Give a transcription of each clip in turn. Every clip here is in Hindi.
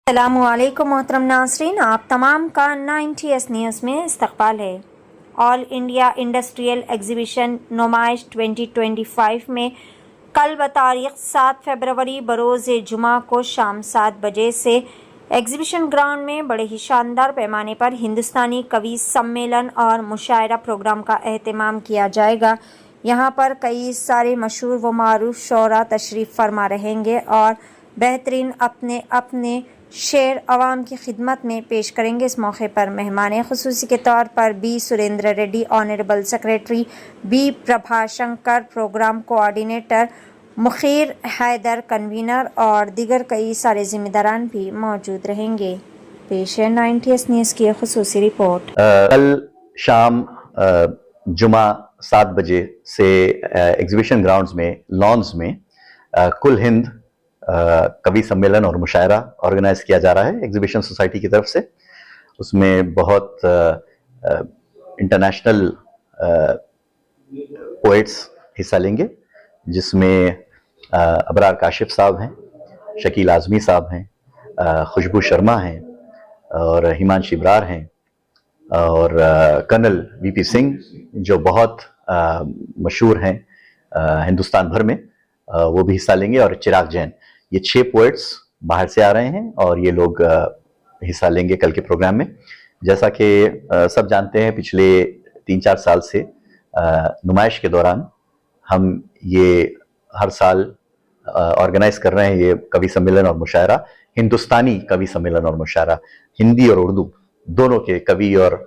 अस्सलामुअलैकुम मोहतरम नाज़रीन, आप तमाम का 90S न्यूज़ में इस्तक़बाल है। ऑल इंडिया इंडस्ट्रियल एग्जीबिशन नुमाइश 2025 में कल बतारीख़ 7 फरवरी बरोज़ जुमा को शाम 7 बजे से एग्जीबिशन ग्राउंड में बड़े ही शानदार पैमाने पर हिंदुस्तानी कवि सम्मेलन और मुशायरा प्रोग्राम का एहतमाम किया जाएगा। यहाँ पर कई सारे मशहूर व मारूफ शोरा तशरीफ़ फरमा रहेंगे और बेहतरीन अपने अपने शेर अवाम की खिदमत में पेश करेंगे। इस मौके पर मेहमान ख़ुसूसी के तौर पर B Surendra Reddy, honourable secretary, B Prabhashankar, programme coordinator, Mukhir Haider, convener और दीगर कई सारे जिम्मेदारान भी मौजूद रहेंगे। पेश है 90S न्यूज़ की ख़ुसूसी रिपोर्ट। कल शाम जुमा 7 बजे से एग्जीबिशन ग्राउंड्स में लॉन्स में कुल हिंद कवि सम्मेलन और मुशायरा ऑर्गेनाइज किया जा रहा है एग्जीबिशन सोसाइटी की तरफ से। उसमें बहुत इंटरनेशनल पोएट्स हिस्सा लेंगे, जिसमें अबरार काशिफ साहब हैं, शकील आज़मी साहब हैं, खुशबू शर्मा हैं और हिमांशी ब्रार हैं और कर्नल वीपी सिंह जो बहुत मशहूर हैं हिंदुस्तान भर में, वो भी हिस्सा लेंगे और चिराग जैन। ये 6 पोएट्स बाहर से आ रहे हैं और ये लोग हिस्सा लेंगे कल के प्रोग्राम में। जैसा कि सब जानते हैं, पिछले 3-4 साल से नुमाइश के दौरान हम ये हर साल ऑर्गेनाइज कर रहे हैं ये कवि सम्मेलन और मुशायरा। हिंदुस्तानी कवि सम्मेलन और मुशायरा, हिंदी और उर्दू दोनों के कवि और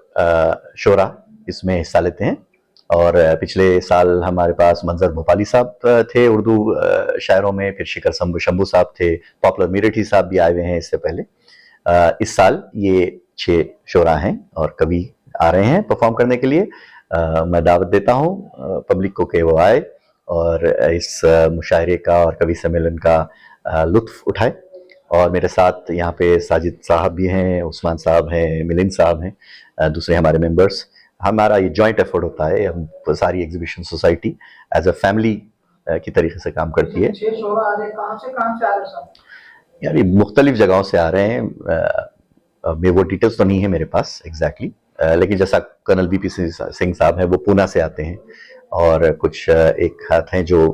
शोरा इसमें हिस्सा लेते हैं। और पिछले साल हमारे पास मंजर भोपाली साहब थे उर्दू शायरों में, फिर शिखर शंभू साहब थे, पॉपुलर मीरठी साहब भी आए हुए हैं इससे पहले। इस साल ये 6 शोरा हैं और कवि आ रहे हैं परफॉर्म करने के लिए। मैं दावत देता हूँ पब्लिक को कि वो आए और इस मुशायरे का और कवि सम्मेलन का लुत्फ उठाए। और मेरे साथ यहाँ पे साजिद साहब भी हैं, उस्मान साहब हैं, मिलिंद साहब हैं, दूसरे हमारे मेंबर्स। हमारा ये जॉइंट एफर्ट होता है, हम सारी exhibition society as a family की तरीके से काम करती है। कहाँ से आ रहे हैं? यार ये मुख्तलिफ जगहों से आ रहे हैं, वो डिटेल्स तो नहीं है मेरे पास एग्जैक्टली, लेकिन जैसा कर्नल बीपी सिंह साहब हैं वो पूना से आते हैं और कुछ एक हाथ हैं जो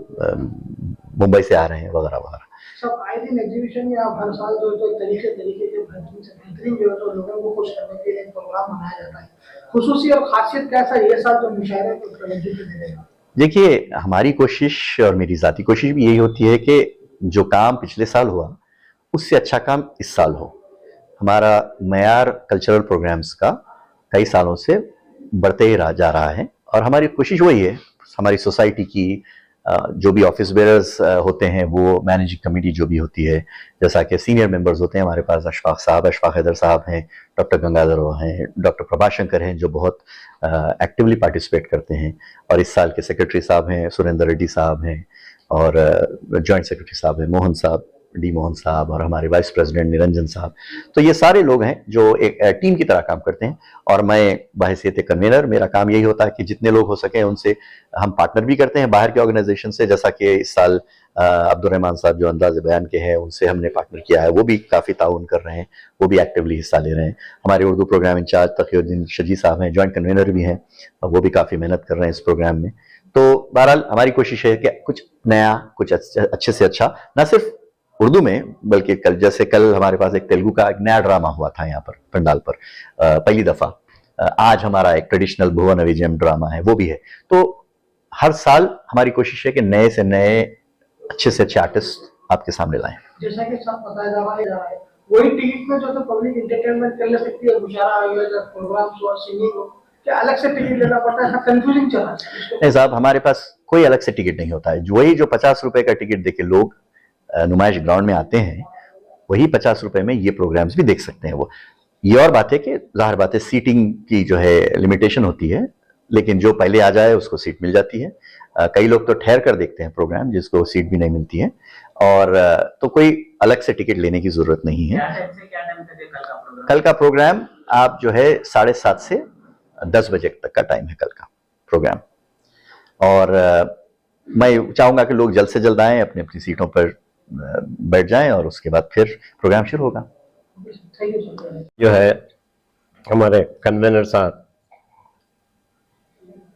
मुंबई से आ रहे हैं वगैरह वगैरह। सब आए दिन एग्जीबिशन में आप हर साल जो तरीके के बेहतरीन जो है तो लोगों को खुश करने के लिए प्रोग्राम मनाया जाता है। खुसूसी और खासियत कैसा ये साल जो मुशायरे को तवज्जो देगा? देखिए, हमारी कोशिश और मेरी ज़ाती कोशिश भी यही होती है कि जो काम पिछले साल हुआ उससे अच्छा काम इस साल हो। हमारा मयार कल्चरल प्रोग्राम्स का कई सालों से बढ़ते ही जा रहा है और हमारी कोशिश वही है। हमारी सोसाइटी की जो भी ऑफिस बेयरर्स होते हैं, वो मैनेजिंग कमेटी जो भी होती है, जैसा कि सीनियर मेंबर्स होते हैं हमारे पास, अशफाक हैदर साहब हैं, डॉक्टर गंगाधर हैं, डॉक्टर प्रभाशंकर हैं जो बहुत एक्टिवली पार्टिसिपेट करते हैं, और इस साल के सेक्रेटरी साहब हैं सुरेंद्र रेड्डी साहब हैं, और जॉइंट सेक्रेटरी साहब हैं मोहन साहब, डी मोहन साहब, और हमारे वाइस प्रेसिडेंट निरंजन साहब। तो ये सारे लोग हैं जो एक टीम की तरह काम करते हैं और मैं बहैसियत कन्वीनर, मेरा काम यही होता है कि जितने लोग हो सके उनसे हम पार्टनर भी करते हैं बाहर के ऑर्गेनाइजेशन से। जैसा कि इस साल अब्दुर्रहमान साहब जो अंदाज़ बयान के हैं उनसे हमने पार्टनर किया है, वो भी काफ़ी ताउन कर रहे हैं, वो भी एक्टिवली हिस्सा ले रहे हैं। हमारे उर्दू प्रोग्राम इंचार्ज तकीउद्दीन शजी साहब हैं, जॉइंट कन्वीनर भी हैं, वो भी काफ़ी मेहनत कर रहे हैं इस प्रोग्राम में। तो बहरहाल हमारी कोशिश है कि कुछ नया, कुछ अच्छे से अच्छा, ना सिर्फ उर्दू में बल्कि कल हमारे पास एक तेलुगु का एक नया ड्रामा हुआ था यहाँ पर पंडाल पर पहली दफ़ा। आज हमारा एक ट्रेडिशनल भुवन अविजयम ड्रामा है, वो भी है। तो हर साल हमारी कोशिश है कि नए से नए अच्छे से अच्छे आर्टिस्ट आपके सामने लाएं। जैसा कि सब बताया जा रहा है वही टिकट में जो तो पब्लिक एंटरटेनमेंट कर ले सकती है, मुशायरा प्रोग्राम्स और सिंगिंग हो, क्या अलग से टिकट लेना पड़ता है? कंफ्यूजिंग चल रहा है। नहीं साहब, हमारे पास कोई अलग से टिकट नहीं होता है। वही जो 50 रुपए का टिकट देके लोग नुमाइश ग्राउंड में आते हैं, वही 50 रुपए में ये प्रोग्राम्स भी देख सकते हैं। वो ये और बात है कि जाहिर बात है सीटिंग की जो है लिमिटेशन होती है, लेकिन जो पहले आ जाए उसको सीट मिल जाती है। कई लोग तो ठहर कर देखते हैं प्रोग्राम, जिसको सीट भी नहीं मिलती है, और तो कोई अलग से टिकट लेने की जरूरत नहीं है। कल का प्रोग्राम आप जो है 7:30 से 10 बजे तक का टाइम है कल का प्रोग्राम, और मैं चाहूंगा कि लोग जल्द से जल्द आएं, अपनी अपनी सीटों पर बैठ जाएं और उसके बाद फिर प्रोग्राम शुरू होगा। Thank you sir. जो है हमारे कन्वेनर साहब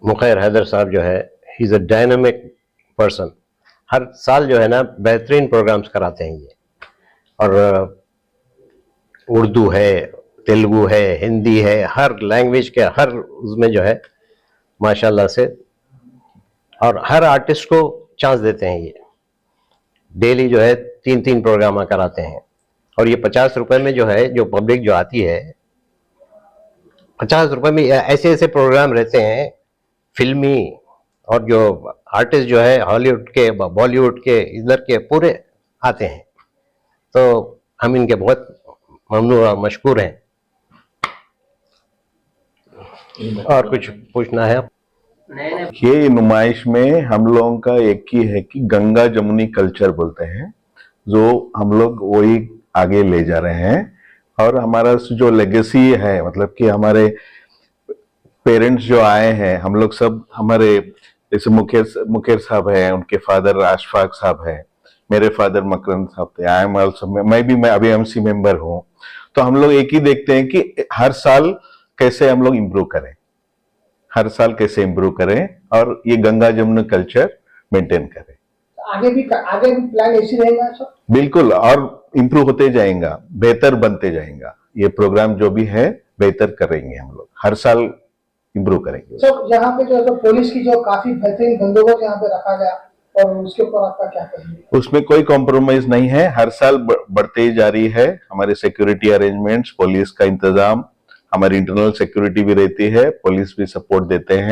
मुखैर हैदर साहब जो है, he is a dynamic person. हर साल जो है ना बेहतरीन प्रोग्राम्स कराते हैं ये, और उर्दू है, तेलुगु है, हिंदी है, हर लैंग्वेज के हर उसमें जो है माशाल्लाह से, और हर आर्टिस्ट को चांस देते हैं ये। डेली जो है 3-3 प्रोग्राम कराते हैं, और ये 50 रुपए में जो है, जो पब्लिक जो आती है 50 रुपए में ऐसे ऐसे प्रोग्राम रहते हैं फिल्मी, और जो आर्टिस्ट जो है हॉलीवुड के, बॉलीवुड के, इधर के पूरे आते हैं। तो हम इनके बहुत ममनून और मशकूर हैं। और कुछ पूछना है? ये नुमाइश में हम लोगों का एक ही है कि गंगा जमुनी कल्चर बोलते हैं, जो हम लोग वही आगे ले जा रहे हैं। और हमारा जो लेगेसी है, मतलब कि हमारे पेरेंट्स जो आए हैं, हम लोग सब, हमारे जैसे मुकेर साहब हैं, उनके फादर अशफाक साहब हैं, मेरे फादर मकरंद साहब थे, आई एम ऑल्सो, मैं अभी एमसी मेंबर हूँ। तो हम लोग एक ही देखते हैं कि हर साल कैसे हम लोग इम्प्रूव करें, हर साल कैसे इम्प्रूव करें, और ये गंगा जमुना कल्चर मेंटेन करें। आगे भी प्लान ऐसी रहेगा सर? बिल्कुल, और इम्प्रूव होते जाएगा, बेहतर बनते जाएगा। ये प्रोग्राम जो भी है बेहतर करेंगे, हम लोग हर साल इम्प्रूव करेंगे। सर यहाँ पे जो है पुलिस की जो काफी बेहतरीन बंदोबस्त यहाँ पे रखा गया, और उसके ऊपर आपका क्या कहेंगे? उसमें कोई कॉम्प्रोमाइज नहीं है, हर साल बढ़ते ही जा रही है। हमारे सिक्योरिटी अरेंजमेंट्स, पुलिस का इंतजाम, हमारी इंटरनल सिक्योरिटी भी रहती है, पुलिस भी सपोर्ट देते हैं।